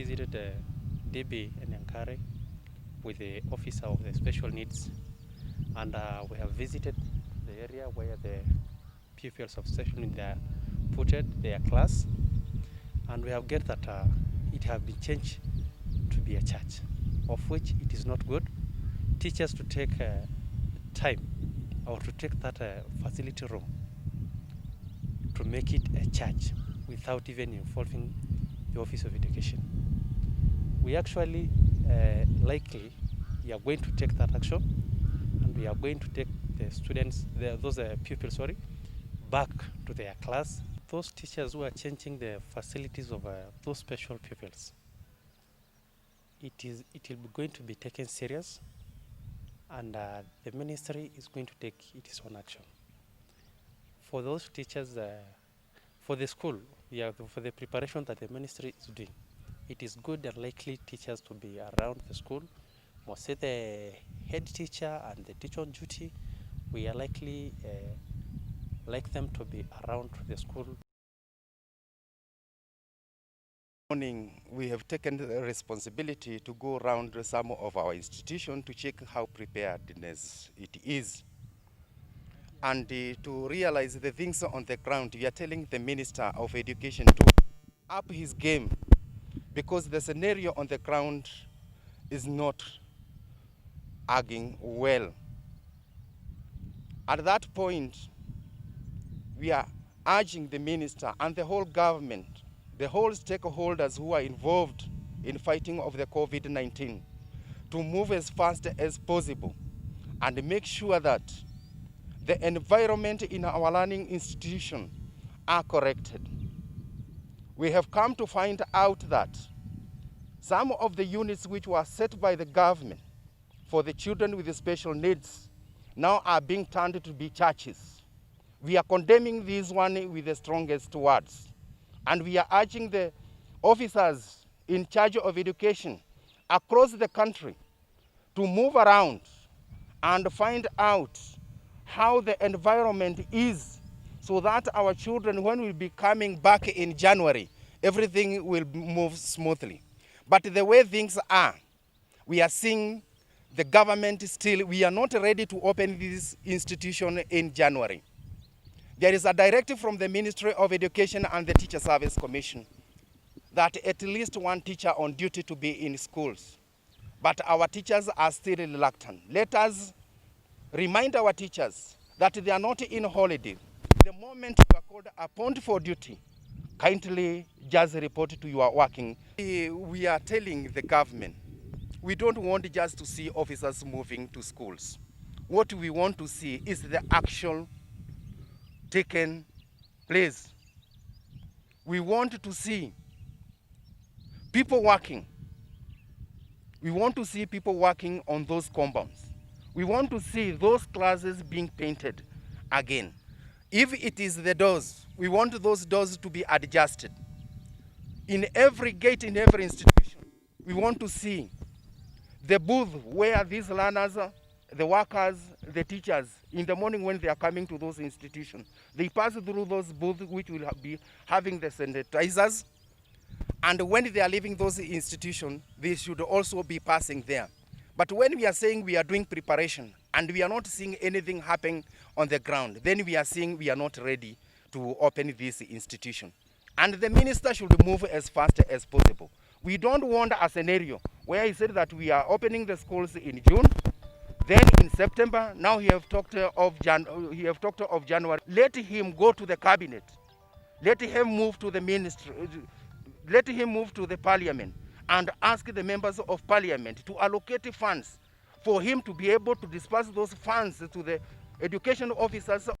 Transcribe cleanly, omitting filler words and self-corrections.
visited DB and Yankare with the officer of the special needs, and we have visited the area where the pupils of special needs are put their class, and we have get that it has been changed to be a church, of which it is not good. Teachers to take time or to take that facility room to make it a church without even involving the Office of Education. We actually likely we are going to take that action, and we are going to take the students, those pupils, back to their class. Those teachers who are changing the facilities of those special pupils, it will be going to be taken serious, and the ministry is going to take its own action. For those teachers, for the school, for the preparation that the ministry is doing, it is good and likely teachers to be around the school. Mostly the head teacher and the teacher on duty, we are likely like them to be around the school. Morning, we have taken the responsibility to go around some of our institutions to check how preparedness it is. And to realize the things on the ground, we are telling the Minister of Education to up his game, because the scenario on the ground is not arguing well. At that point, we are urging the Minister and the whole government, the whole stakeholders who are involved in fighting of the COVID-19, to move as fast as possible and make sure that the environment in our learning institution are corrected. We have come to find out that some of the units which were set by the government for the children with the special needs now are being turned to be churches. We are condemning this one with the strongest words. And we are urging the officers in charge of education across the country to move around and find out how the environment is, so that our children, when we be coming back in January, everything will move smoothly. But the way things are, we are seeing the government still, we are not ready to open this institution in January. There is a directive from the Ministry of Education and the Teacher Service Commission that at least one teacher on duty to be in schools. But our teachers are still reluctant. Let us remind our teachers that they are not in holiday. The moment you are called upon for duty, kindly just report to your working. We are telling the government, we don't want just to see officers moving to schools. What we want to see is the actual taken place. We want to see people working. We want to see people working on those compounds. We want to see those classes being painted again. If it is the doors, we want those doors to be adjusted. In every gate, in every institution, we want to see the booth where these learners, the workers, the teachers, in the morning when they are coming to those institutions, they pass through those booths which will be having the sanitizers. And when they are leaving those institutions, they should also be passing there. But when we are saying we are doing preparation and we are not seeing anything happen on the ground, then we are saying we are not ready to open this institution. And the minister should move as fast as possible. We don't want a scenario where he said that we are opening the schools in June, then in September, now he have talked of January. Let him go to the cabinet. Let him move to the ministry. Let him move to the parliament and ask the members of parliament to allocate funds for him to be able to disperse those funds to the education officers